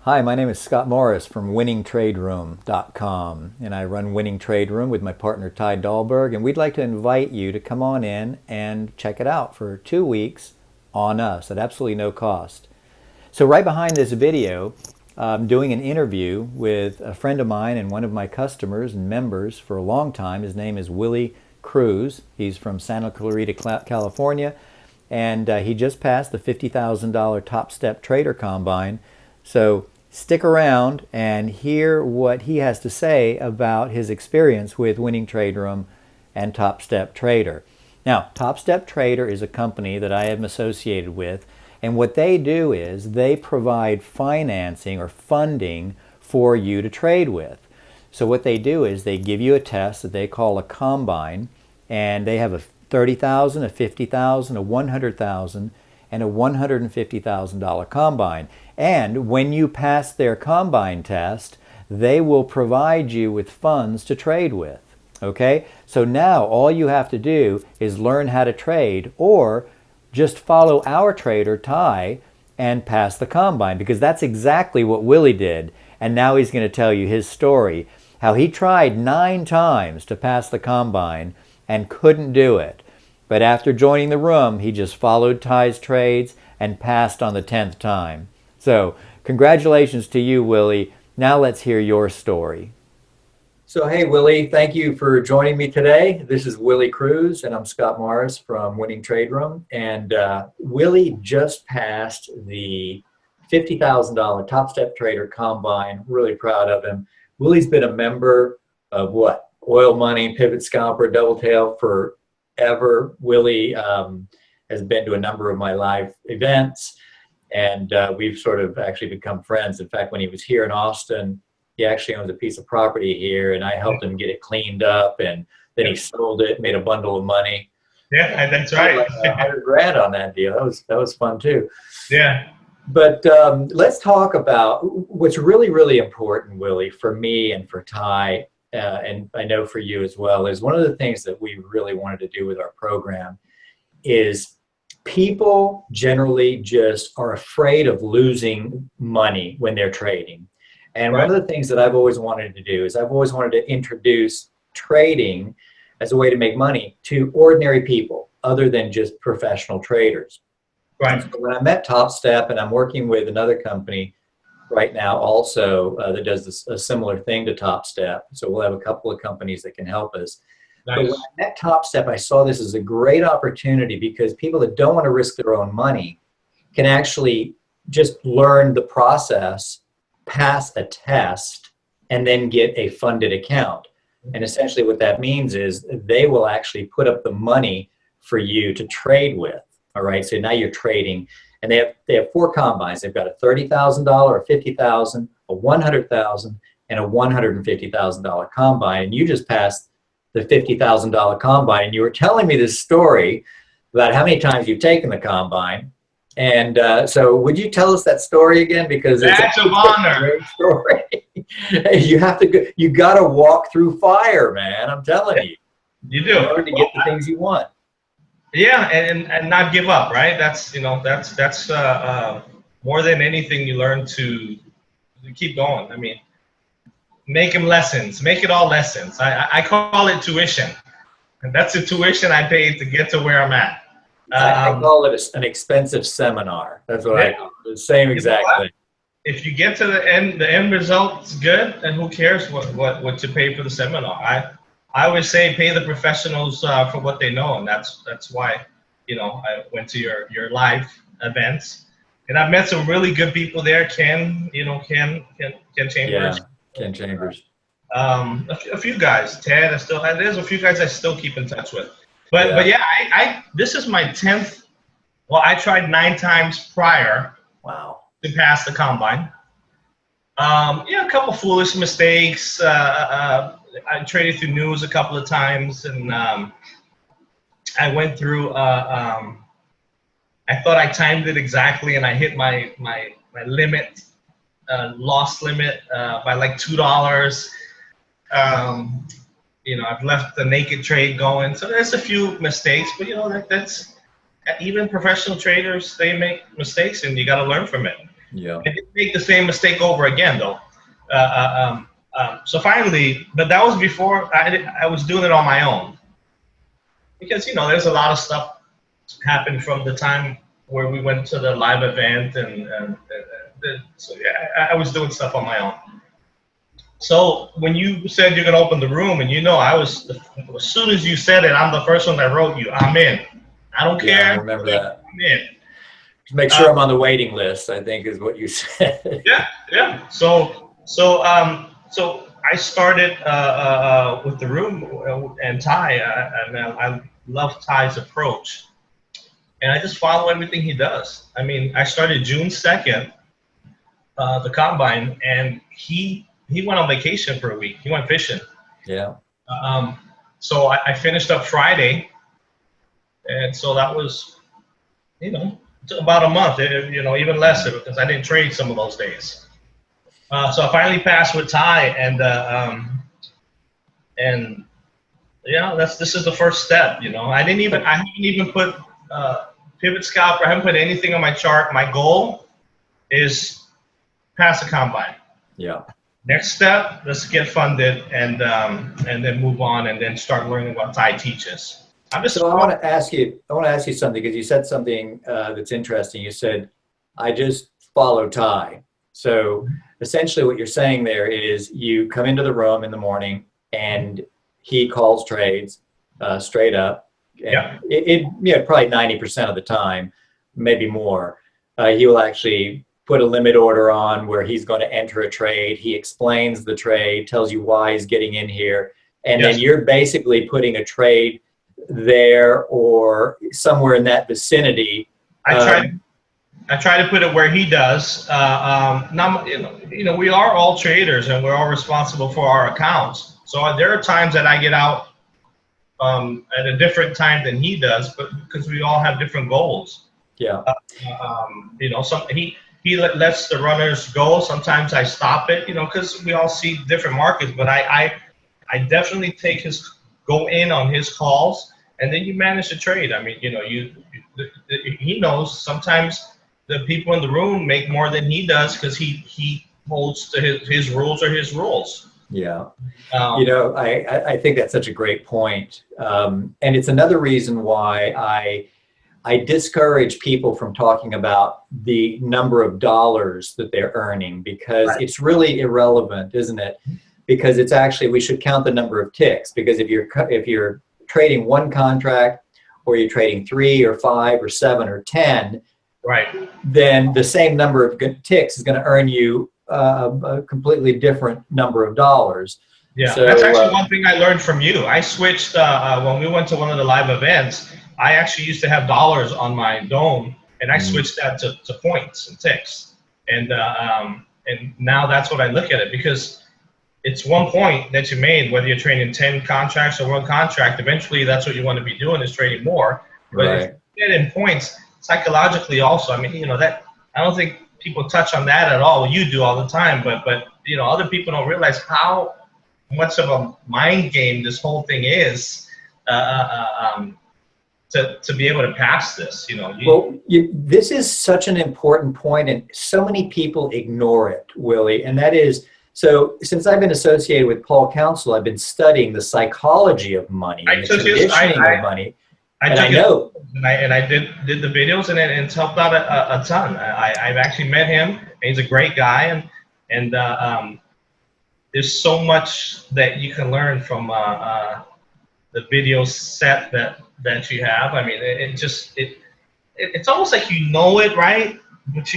Hi, my name is Scott Morris from winningtraderoom.com, and I run Winning Trade Room with my partner Ty Dahlberg, and we'd like to invite you to come on in and check it out for 2 weeks on us at absolutely no cost. So right behind this video, I'm doing an interview with a friend of mine and one of my customers and members for a long time. His name is Willie Cruz. He's from Santa Clarita, California, and he just passed the $50,000 Top Step Trader Combine. So stick around and hear what he has to say about his experience with Winning Trade Room and Top Step Trader. Now, Top Step Trader is a company that I am associated with, and what they do is they provide financing or funding for you to trade with. So what they do is they give you a test that they call a combine, and they have a $30,000, a $50,000, a $100,000, and a $150,000 combine. And when you pass their combine test, they will provide you with funds to trade with. Okay? So now all you have to do is learn how to trade, or just follow our trader, Ty, and pass the combine, because that's exactly what Willie did. And now he's going to tell you his story, how he tried 9 times to pass the combine and couldn't do it. But after joining the room, he just followed Ty's trades and passed on the 10th time. So congratulations to you, Willie. Now let's hear your story. So hey, Willie, thank you for joining me today. This is Willie Cruz, and I'm Scott Morris from Winning Trade Room. And Willie just passed the $50,000 Top Step Trader Combine. Really proud of him. Willie's been a member of what? Oil Money, Pivot Scalper, Double Tail forever. Willie has been to a number of my live events, and we've sort of actually become friends. In fact, when he was here in Austin, he actually owns a piece of property here, and I helped him get it cleaned up, and then he sold it, made a bundle of money. Yeah, that's right. Like $100,000 on that deal. That was fun too. Yeah. But let's talk about what's really, really important, Willie, for me and for Ty, and I know for you as well, is one of the things that we really wanted to do with our program is people generally just are afraid of losing money when they're trading. And one of the things that I've always wanted to do is I've always wanted to introduce trading as a way to make money to ordinary people other than just professional traders. Right. So when I met Top Step, and I'm working with another company right now also that does a similar thing to Top Step. So we'll have a couple of companies that can help us. Nice. But when I met Top Step, I saw this as a great opportunity because people that don't want to risk their own money can actually just learn the process, pass a test, and then get a funded account. And essentially what that means is they will actually put up the money for you to trade with. All right, so now you're trading, and they have 4 combines. They've got a $30,000, a $50,000, a $100,000, and a $150,000 combine. And you just passed the $50,000 combine, and you were telling me this story about how many times you've taken the combine. And so would you tell us that story again? Because it's a great story. You got to walk through fire, man. I'm telling you. You do. In order to get the things you want. Yeah, and not give up, right? That's more than anything you learn to keep going. I mean, make them lessons. Make it all lessons. I call it tuition, and that's the tuition I paid to get to where I'm at. I call it an expensive seminar. That's what I call it. The same exact thing. If you get to the end result's good, then who cares what you pay for the seminar? I always say pay the professionals for what they know, and that's why I went to your live events, and I've met some really good people there. Ken Chambers. Yeah, Ken Chambers. A few guys. Ted. There's a few guys I still keep in touch with. But yeah, this is my 10th. Well, I tried 9 times prior. Wow. To pass the combine. A couple foolish mistakes. I traded through news a couple of times, and I went through. I thought I timed it exactly, and I hit my limit, loss limit by like $2. I've left the naked trade going, so there's a few mistakes, but that's even professional traders, they make mistakes, and you got to learn from it. Yeah. I didn't make the same mistake over again, though. So finally, but that was before I was doing it on my own, because there's a lot of stuff happened from the time where we went to the live event, and so yeah, I was doing stuff on my own. So when you said you're gonna open the room, and I was, as soon as you said it, I'm the first one that wrote you. I'm in. I don't care. Yeah, I remember that. I'm in. Just make sure I'm on the waiting list, I think is what you said. Yeah. So I started with the room and Ty, and I love Ty's approach, and I just follow everything he does. I mean, I started June 2nd, the combine, and he went on vacation for a week. He went fishing. Yeah. So I finished up Friday, and so that was, about a month, even less, because I didn't trade some of those days. So I finally passed with Ty, and this is the first step. I haven't even put pivot scalper. I haven't put anything on my chart. My goal is pass the combine. Yeah. Next step, let's get funded, and then move on, and then start learning what Ty teaches. So I want to ask you something, because you said something that's interesting. You said, I just follow Ty. So essentially what you're saying there is you come into the room in the morning and he calls trades straight up. Yeah. Probably 90% of the time, maybe more. He will actually put a limit order on where he's going to enter a trade. He explains the trade, tells you why he's getting in here. And then you're basically putting a trade there or somewhere in that vicinity. I try to put it where he does. We are all traders, and we're all responsible for our accounts. So there are times that I get out at a different time than he does, but because we all have different goals. Yeah. He lets the runners go. Sometimes I stop it, because we all see different markets. But I definitely go in on his calls, and then you manage the trade. I mean, he knows sometimes the people in the room make more than he does because he holds to his rules are his rules. Yeah. I think that's such a great point. And it's another reason why I discourage people from talking about the number of dollars that they're earning, because it's really irrelevant, isn't it? Because it's actually, we should count the number of ticks, because if you're trading one contract, or you're trading 3 or 5 or 7 or 10, right, then the same number of ticks is going to earn you a completely different number of dollars. Yeah, so, that's actually one thing I learned from you. I switched when we went to one of the live events. I actually used to have dollars on my dome, and I switched that to points and ticks. And now that's what I look at it, because it's 1 point that you made, whether you're trading 10 contracts or one contract. Eventually, that's what you want to be doing, is trading more. But if you get in points, psychologically also, I mean, that I don't think people touch on that at all. You do all the time, but other people don't realize how much of a mind game this whole thing is. To be able to pass this, this is such an important point, and so many people ignore it, Willie. And that is, so since I've been associated with Paul Council, I've been studying the psychology of money and the conditioning of money. I did the videos, and it's helped out a ton. I've actually met him, and he's a great guy, and there's so much that you can learn from the video set that you have. I mean, it's almost like it, right? But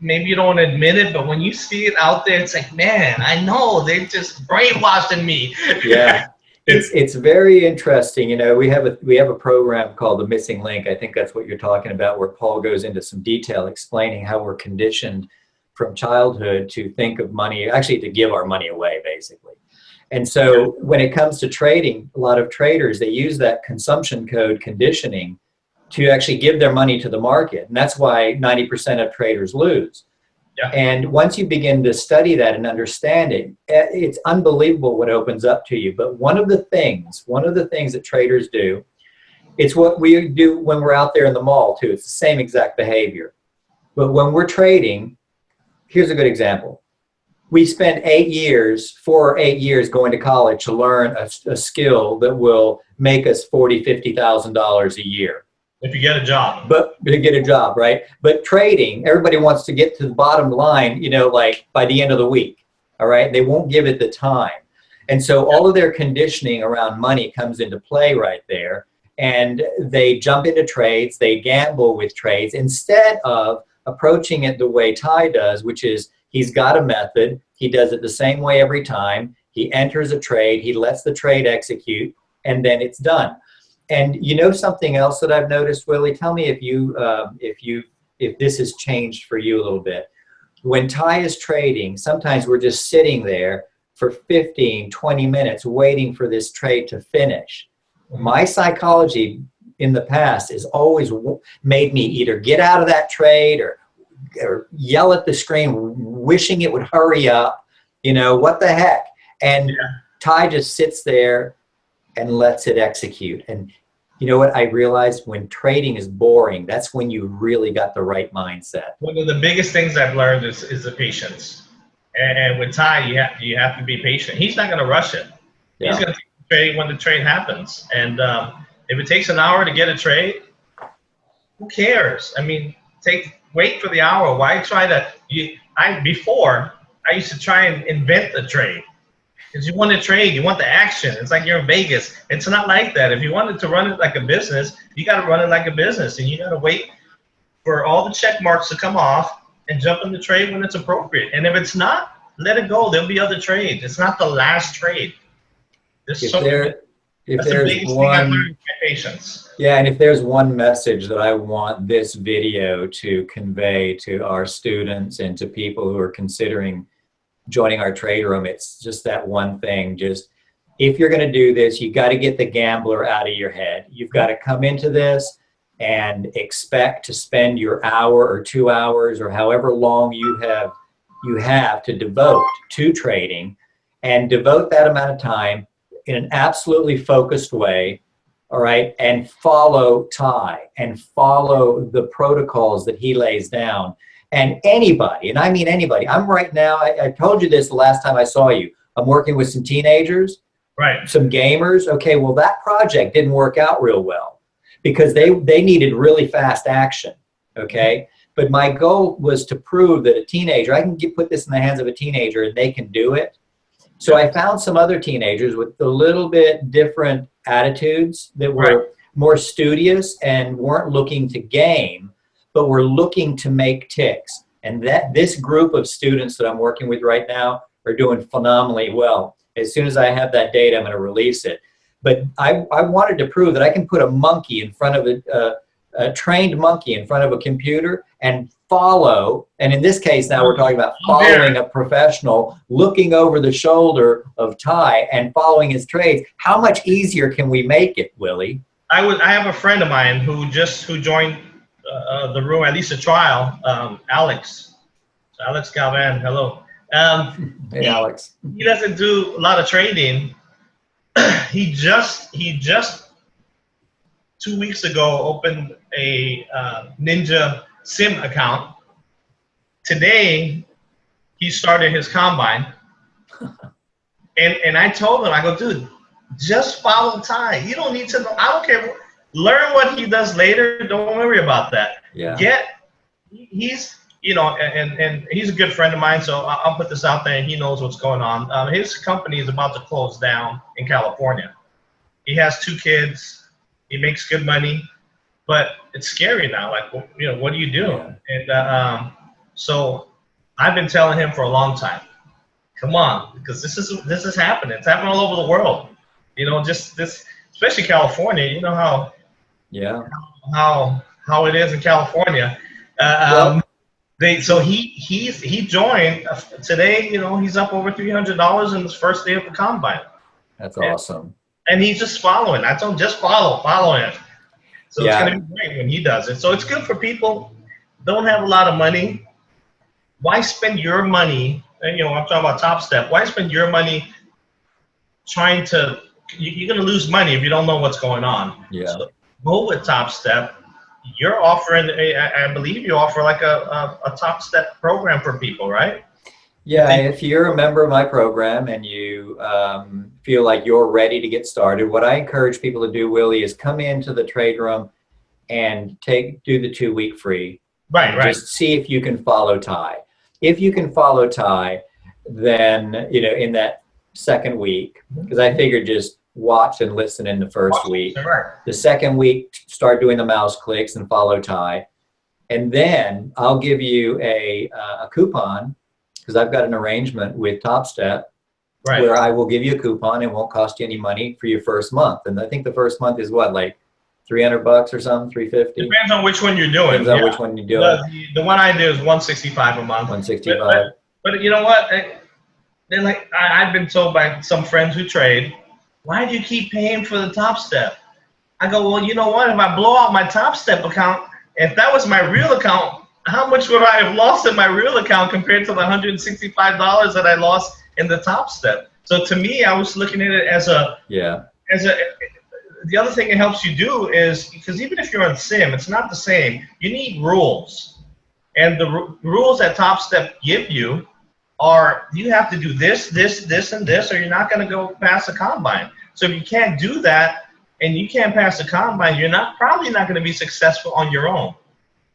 maybe you don't admit it, but when you see it out there, it's like, man, I know they just brainwashed me. Yeah, it's very interesting. We have a program called The Missing Link. I think that's what you're talking about, where Paul goes into some detail explaining how we're conditioned from childhood to think of money, actually to give our money away, basically. And so when it comes to trading, a lot of traders, they use that consumption code conditioning to actually give their money to the market. And that's why 90% of traders lose. Yeah. And once you begin to study that and understand it, it's unbelievable what opens up to you. But one of the things that traders do, it's what we do when we're out there in the mall too. It's the same exact behavior. But when we're trading, here's a good example. We spent 4 or 8 years going to college to learn a skill that will make us $40,000, $50,000 a year. If you get a job. But to get a job, right? But trading, everybody wants to get to the bottom line, like by the end of the week, all right? They won't give it the time. And so all of their conditioning around money comes into play right there. And they jump into trades, they gamble with trades instead of approaching it the way Ty does, which is he's got a method. He does it the same way every time. He enters a trade, he lets the trade execute, and then it's done. And something else that I've noticed, Willie, tell me if this has changed for you a little bit. When Ty is trading, sometimes we're just sitting there for 15, 20 minutes waiting for this trade to finish. My psychology in the past has always made me either get out of that trade or yell at the screen, wishing it would hurry up, what the heck? And Ty just sits there and lets it execute. And you know what I realized? When trading is boring, that's when you really got the right mindset. One of the biggest things I've learned is the patience. And with Ty, you have to be patient. He's not going to rush it. Yeah. He's going to take the trade when the trade happens. And if it takes an hour to get a trade, who cares? I mean, wait for the hour. Why try to? Before I used to try and invent the trade. Because you want to trade, you want the action. It's like you're in Vegas. It's not like that. If you wanted to run it like a business, you got to run it like a business, and you got to wait for all the check marks to come off and jump in the trade when it's appropriate. And if it's not, let it go. There'll be other trades. It's not the last trade. That's the biggest thing I've learned, patience. Yeah, and if there's one message that I want this video to convey to our students and to people who are considering joining our trade room, it's just that one thing. Just, if you're going to do this, you got to get the gambler out of your head. You've got to come into this and expect to spend your hour or 2 hours or however long you have to devote to trading, and devote that amount of time in an absolutely focused way, all right, and follow Ty and follow the protocols that he lays down. And anybody, and I mean anybody, I'm right now, I told you this the last time I saw you, I'm working with some teenagers, right? Some gamers. Okay, well, that project didn't work out real well because they needed really fast action, okay? But my goal was to prove that a teenager, I can put this in the hands of a teenager and they can do it. So I found some other teenagers with a little bit different attitudes that were more studious and weren't looking to game, but we're looking to make ticks. And this group of students that I'm working with right now are doing phenomenally well. As soon as I have that data, I'm going to release it. But I wanted to prove that I can put a monkey in front of a trained monkey in front of a computer and follow. And in this case, now we're talking about following a professional, looking over the shoulder of Ty and following his trades. How much easier can we make it, Willie? I have a friend of mine who joined the room, at least a trial, Alex Galvan, hello. Hey, Alex. He doesn't do a lot of trading. He just 2 weeks ago opened a Ninja Sim account. Today, he started his combine. and I told him, I go, dude, just follow Ty. You don't need to know. I don't care. Learn what he does later. Don't worry about that. Yeah. He's, and he's a good friend of mine, so I'll put this out there, and he knows what's going on. His company is about to close down in California. He has 2 kids. He makes good money, but it's scary now. Like, what do you do? Yeah. And so I've been telling him for a long time, come on, because this is happening. It's happening all over the world. Just this, especially California. You know how. Yeah. How it is in California. So he joined today. He's up over $300 in his first day of the combine. That's awesome. And he's just following. I told him, just follow him. So it's gonna be great when he does it. So it's good for people don't have a lot of money. Why spend your money? And I'm talking about Top Step. Why spend your money trying to? You're gonna lose money if you don't know what's going on. Yeah. So go with Top Step. you're offering, I believe you offer like a top step program for people, right? Yeah, if you're a member of my program and you feel like you're ready to get started, what I encourage people to do, Willie, is come into the trade room and do the 2-week free. Right, And right. just see if you can follow Ty. If you can follow Ty, then in that second week, because I figured just watch and listen in the first week. Right. The second week, start doing the mouse clicks and follow Ty. And then I'll give you a coupon, because I've got an arrangement with TopStep, Right. where I will give you a coupon. It won't cost you any money for your first month. And I think the first month is what, like $300 or something, $350? Depends on which one you're doing. Depends on which one you're doing. The one I do is $165 a month. $165. But you know what? They're like, I've been told by some friends who trade, why do you keep paying for the Top Step? I go, well, you know what? If I blow out my Top Step account, if that was my real account, how much would I have lost in my real account compared to the $165 that I lost in the Top Step? So to me, I was looking at it as the other thing it helps you do is, because even if you're on sim, it's not the same. You need rules. And the rules that Top Step give you are, you have to do this, this, this, and this, or you're not going to go past the combine. So if you can't do that and you can't pass the combine, you're probably not going to be successful on your own,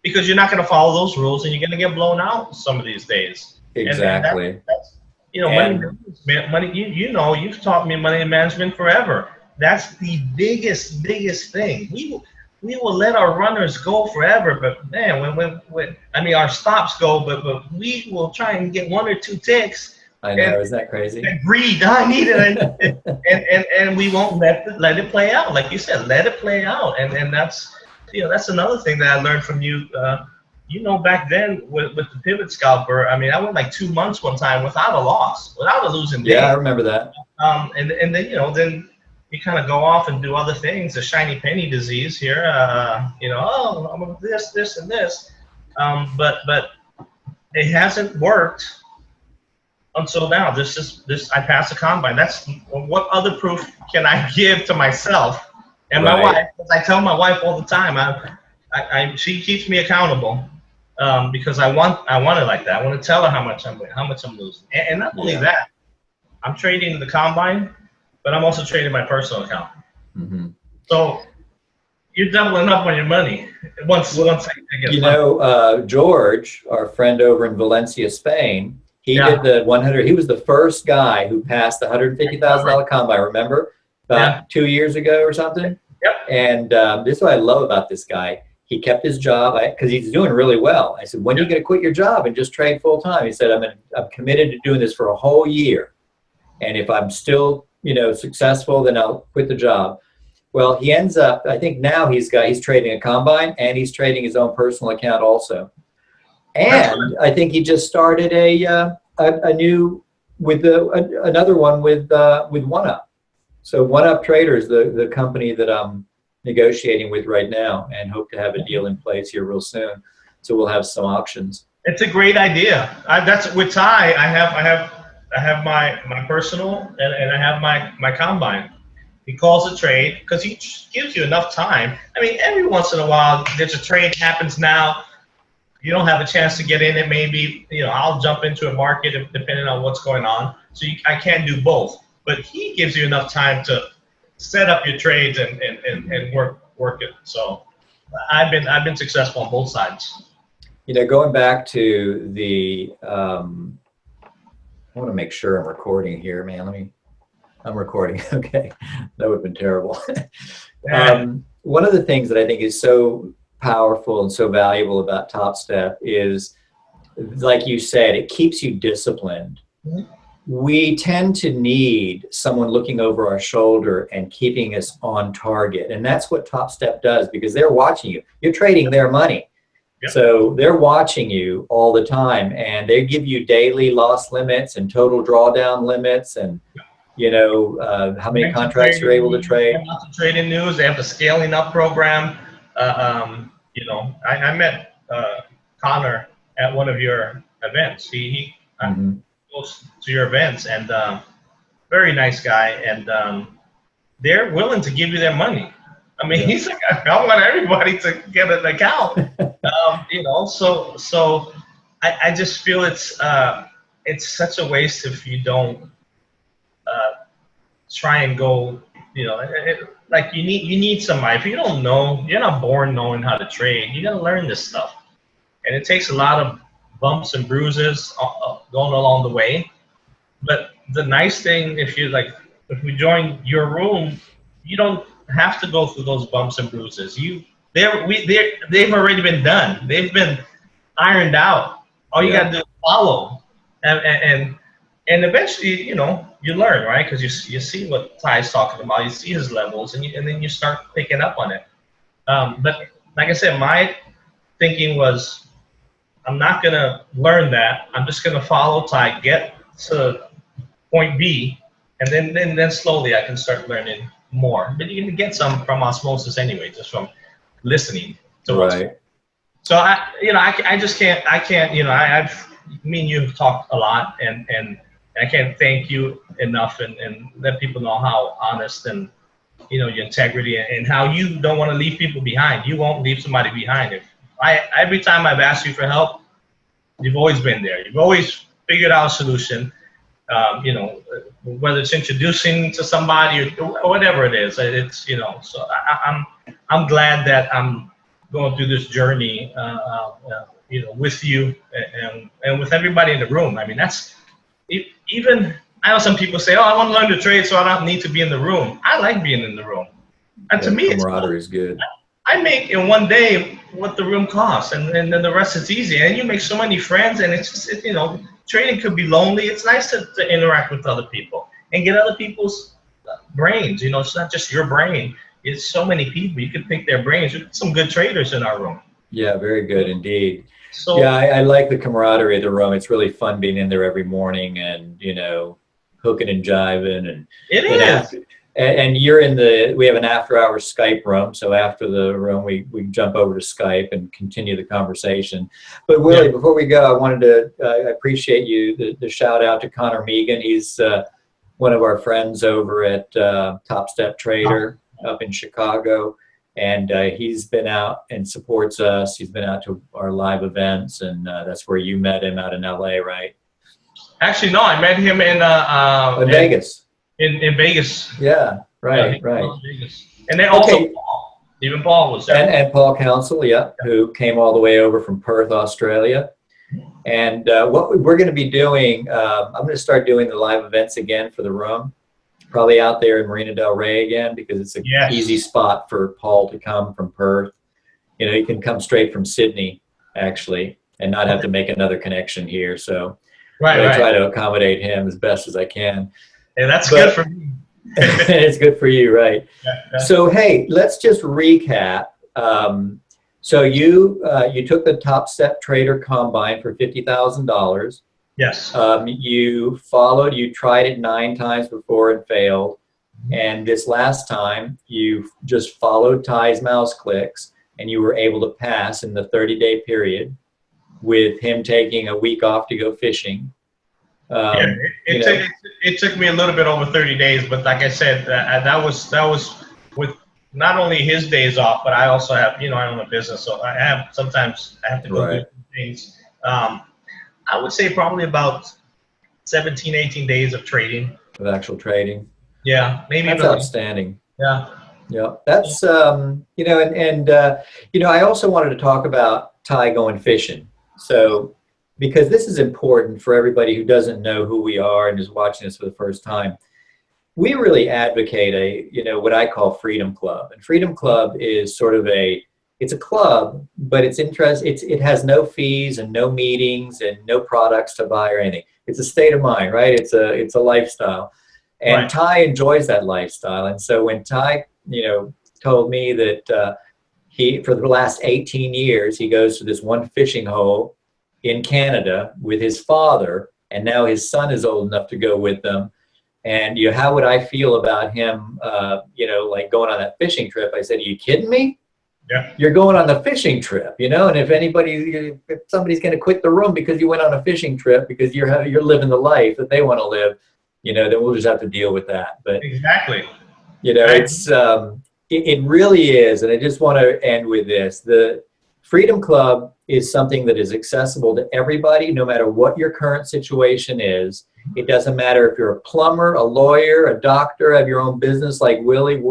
because you're not going to follow those rules and you're going to get blown out some of these days. Exactly. And that's money. You've taught me money management forever. That's the biggest thing. We will let our runners go forever, but man, when our stops go, but we will try and get 1 or 2 ticks. I know, isn't that crazy? And breathe. I need it, and we won't let it play out. Like you said, let it play out, and that's another thing that I learned from you. Back then with the pivot scalper, I went like 2 months one time without a loss, without a losing day. Yeah, I remember that. And then then you kind of go off and do other things, the shiny penny disease here, I'm this, and this. But it hasn't worked until now. I passed the combine. That's what other proof can I give to myself and my wife? Because I tell my wife all the time, she keeps me accountable, because I want it like that. I want to tell her how much I'm losing. And not only that, I'm trading the combine, but I'm also trading my personal account. Mm-hmm. So you're doubling up on your money once I get George, our friend over in Valencia, Spain, he did the 100. He was the first guy who passed the $150,000 combine. Remember, about 2 years ago or something. Yep. And this is what I love about this guy. He kept his job because he's doing really well. I said, when are you going to quit your job and just trade full time? He said, I'm committed to doing this for a whole year, and if I'm still successful, then I'll quit the job. Well, he ends up, I think now he's trading a combine and he's trading his own personal account also. And I think he just started another one with OneUp. So OneUp Traders, the company that I'm negotiating with right now, and hope to have a deal in place here real soon. So we'll have some options. It's a great idea. That's with Ty. I have my personal and I have my combine. He calls a trade because he gives you enough time. Every once in a while, there's a trade happens now. You don't have a chance to get in it. Maybe I'll jump into a market depending on what's going on. So I can't do both. But he gives you enough time to set up your trades and work it. So I've been successful on both sides. Going back to the I want to make sure I'm recording here, man. I'm recording. Okay. That would have been terrible. One of the things that I think is so powerful and so valuable about Top Step is, like you said, it keeps you disciplined. Mm-hmm. We tend to need someone looking over our shoulder and keeping us on target. And that's what Top Step does, because they're watching you. You're trading their money. Yep. So they're watching you all the time, and they give you daily loss limits and total drawdown limits, and how many contracts you're able to trade. Lots of trading news. They have the scaling up program. I met Connor at one of your events. He goes to your events, and very nice guy, and they're willing to give you their money. I mean, Yeah. he's like, I want everybody to get an account. So I just feel it's such a waste if you don't try and go, like you need somebody. If you don't know, you're not born knowing how to trade. You gotta learn this stuff, and it takes a lot of bumps and bruises going along the way. But the nice thing, if we join your room, you don't have to go through those bumps and bruises. They've already been done. They've been ironed out. All you got to do is follow, and eventually, you learn, right? Because you see what Ty's talking about. You see his levels, and then you start picking up on it. But like I said, my thinking was, I'm not gonna learn that. I'm just gonna follow Ty, get to point B, and then slowly I can start learning more. But you can get some from osmosis anyway, just from listening to what's Right. So I just can't. Me and you have talked a lot, and I can't thank you enough, and let people know how honest and your integrity, and how you don't want to leave people behind. You won't leave somebody behind. Every time I've asked you for help, you've always been there. You've always figured out a solution. Whether it's introducing to somebody or whatever it is, it's So I'm glad that I'm going through this journey, with you and with everybody in the room. I mean, that's even. I know some people say, "Oh, I want to learn to trade, so I don't need to be in the room." I like being in the room, and to me, camaraderie is good. I make in one day what the room costs, and then the rest is easy. And you make so many friends, and it's just, trading could be lonely. It's nice to interact with other people and get other people's brains. It's not just your brain. It's so many people. You can pick their brains. There's some good traders in our room. Yeah, very good indeed. So yeah, I like the camaraderie of the room. It's really fun being in there every morning and, hooking and jiving. And it is. And we have an after hours Skype room. So after the room, we jump over to Skype and continue the conversation. But Willie, before we go, I wanted to, I appreciate you, the shout out to Connor Megan. He's one of our friends over at Top Step Trader up in Chicago. And he's been out and supports us. He's been out to our live events, and that's where you met him out in LA, right? Actually, no, I met him in Vegas. In Vegas. Yeah, right, right. Vegas. And then also Paul. Even Paul was there. And Paul Council, who came all the way over from Perth, Australia. And what we're going to be doing, I'm going to start doing the live events again for the room. Probably out there in Marina Del Rey again, because it's an easy spot for Paul to come from Perth. He can come straight from Sydney, actually, and not have to make another connection here. So I try to accommodate him as best as I can. Yeah, that's good for me. It's good for you, right? Yeah. So, hey, let's just recap. So you took the Top Step Trader Combine for $50,000. Yes. You tried it 9 times before and failed. And this last time, you just followed Ty's mouse clicks, and you were able to pass in the 30-day period with him taking a week off to go fishing. It took me a little bit over 30 days, but like I said, that was with not only his days off, but I also have, I own a business, so sometimes I have to go do things. I would say probably about 17, 18 days of trading. Of actual trading. Yeah, maybe. That's outstanding. Yeah. Yeah, that's, I also wanted to talk about Ty going fishing. So, because this is important for everybody who doesn't know who we are and is watching us for the first time. We really advocate what I call Freedom Club. And Freedom Club is sort of it's a club, but it has no fees and no meetings and no products to buy or anything. It's a state of mind, right? It's a lifestyle. And Ty enjoys that lifestyle. And so when Ty, told me that for the last 18 years, he goes to this one fishing hole in Canada with his father, and now his son is old enough to go with them. And how would I feel about him, like going on that fishing trip? I said, "Are you kidding me? Yeah. You're going on the fishing trip, and if somebody's going to quit the room because you went on a fishing trip because you're living the life that they want to live, then we'll just have to deal with that." But exactly. it's It really is. And I just want to end with this. The Freedom Club is something that is accessible to everybody, no matter what your current situation is. It doesn't matter if you're a plumber, a lawyer, a doctor, have your own business like Willie,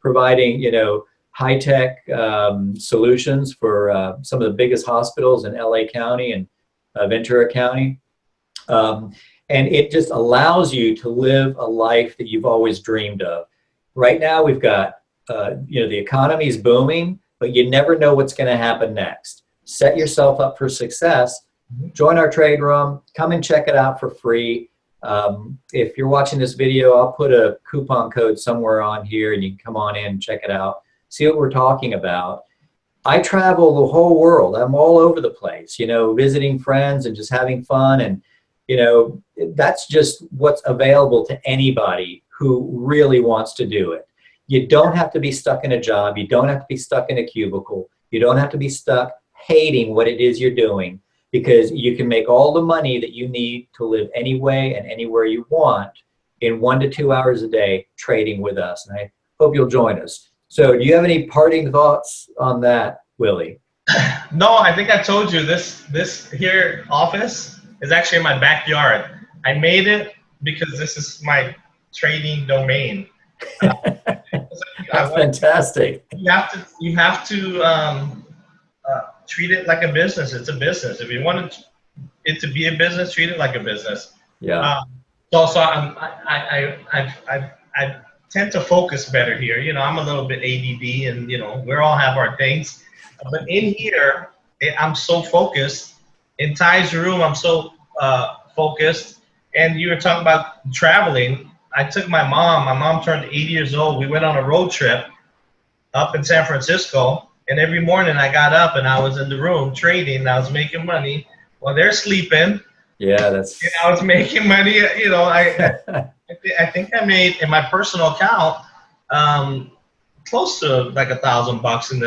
providing, high-tech solutions for some of the biggest hospitals in LA County and Ventura County. And it just allows you to live a life that you've always dreamed of. Right now, we've got, the economy is booming, but you never know what's going to happen next. Set yourself up for success. Join our trade room. Come and check it out for free. If you're watching this video, I'll put a coupon code somewhere on here, and you can come on in and check it out. See what we're talking about. I travel the whole world. I'm all over the place, visiting friends and just having fun. And, that's just what's available to anybody who really wants to do it. You don't have to be stuck in a job. You don't have to be stuck in a cubicle. You don't have to be stuck hating what it is you're doing, because you can make all the money that you need to live any way and anywhere you want in 1 to 2 hours a day trading with us. And I hope you'll join us. So do you have any parting thoughts on that, Willie? No, I think I told you this here office is actually in my backyard. I made it because this is my trading domain. That's fantastic. You have to treat it like a business. It's a business. If you want it to be a business, treat it like a business. Yeah. So I tend to focus better here. I'm a little bit ADD, and we all have our things. But in here, I'm so focused. In Ty's room, I'm so focused. And you were talking about traveling. I took my mom. My mom turned 80 years old. We went on a road trip up in San Francisco. And every morning I got up and I was in the room trading. I was making money while they're sleeping. Yeah, And I was making money. I think I made in my personal account close to like $1,000 in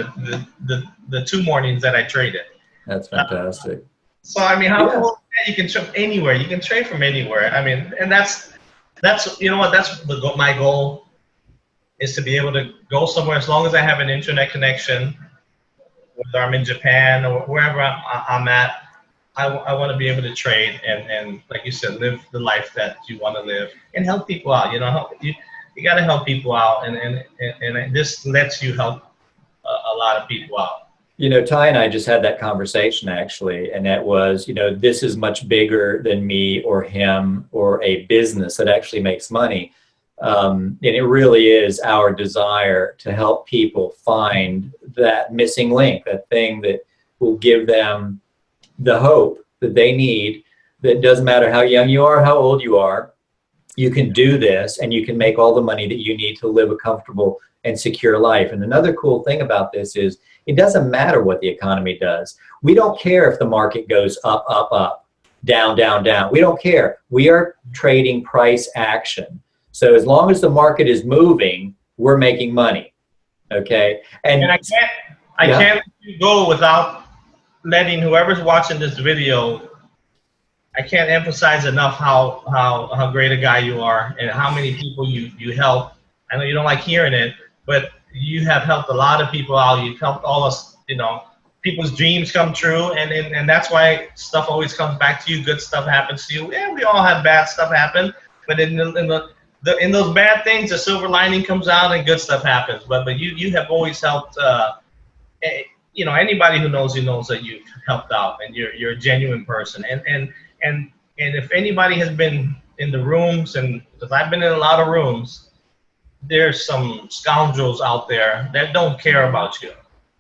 the 2 mornings that I traded. That's fantastic. So I mean, how cool is that? You can trade anywhere. You can trade from anywhere. I mean, and that's my goal is to be able to go somewhere as long as I have an internet connection, whether I'm in Japan or wherever I'm at. I want to be able to trade and like you said, live the life that you want to live and help people out. You got to help people out, and this lets you help a lot of people out. Ty and I just had that conversation actually, and that was, this is much bigger than me or him or a business that actually makes money. And it really is our desire to help people find that missing link, that thing that will give them the hope that they need, that doesn't matter how young you are, how old you are, you can do this and you can make all the money that you need to live a comfortable and secure life. And another cool thing about this is it doesn't matter what the economy does. We don't care if the market goes up, up, up, down, down, down. We don't care. We are trading price action. So as long as the market is moving, we're making money. Okay. And I can't go without letting whoever's watching this video, I can't emphasize enough how great a guy you are and how many people you help. I know you don't like hearing it, but you have helped a lot of people out. You've helped all us, people's dreams come true, and that's why stuff always comes back to you. Good stuff happens to you. Yeah, we all have bad stuff happen, but in those bad things, the silver lining comes out and good stuff happens. But you have always helped. Anybody who knows you knows that you've helped out, and you're a genuine person. And if anybody has been in the rooms, and because I've been in a lot of rooms, there's some scoundrels out there that don't care about you.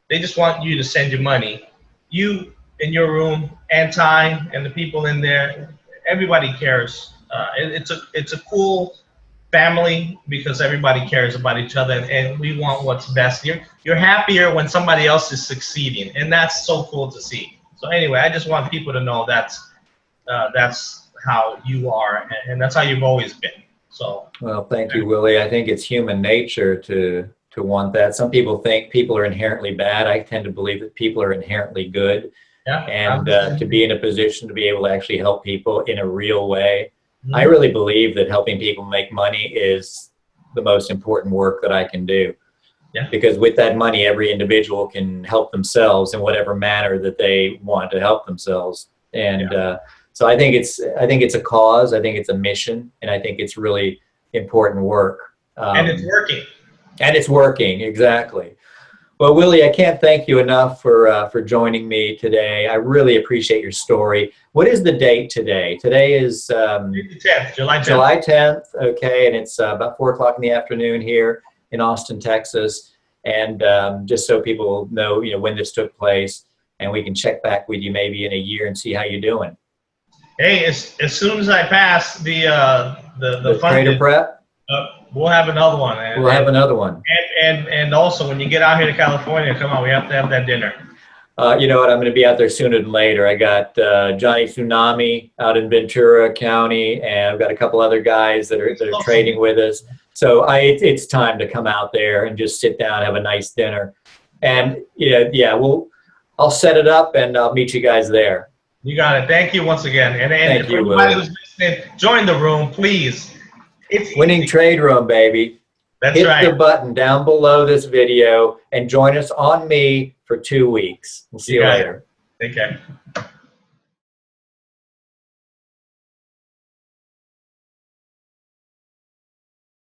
They just want you to send you money. You in your room, and Ty and the people in there, everybody cares. It's a cool family because everybody cares about each other, and we want what's best. You're happier when somebody else is succeeding, and that's so cool to see. So anyway, I just want people to know that's how you are, and that's how you've always been. So well, thank you, Willie. I think it's human nature to want that. Some people think people are inherently bad. I tend to believe that people are inherently good. Yeah, and to be in a position to be able to actually help people in a real way. I really believe that helping people make money is the most important work that I can do. Yeah. Because with that money, every individual can help themselves in whatever manner that they want to help themselves. And so I think it's a cause. I think it's a mission, and I think it's really important work. And it's working. And it's working, exactly. Well, Willie, I can't thank you enough for joining me today. I really appreciate your story. What is the date today? Today is July 10th. July 10th. Okay, and it's about 4 o'clock in the afternoon here in Austin, Texas. And just so people know, when this took place, and we can check back with you maybe in a year and see how you're doing. Hey, as soon as I pass the Trader Prep, we'll have another one. We'll have another one. And also, when you get out here to California, come on, we have to have that dinner. You know what? I'm going to be out there sooner than later. I got Johnny Tsunami out in Ventura County, and I've got a couple other guys that are trading with us. So it's time to come out there and just sit down, have a nice dinner, and I'll set it up and I'll meet you guys there. You got it. Thank you once again. And Thank you, everybody Willie. who's listening, join the room, please. It's Winning Trade Room, baby. That's Hit right. the button down below this video and join us on me for 2 weeks. We'll see you later. Take care.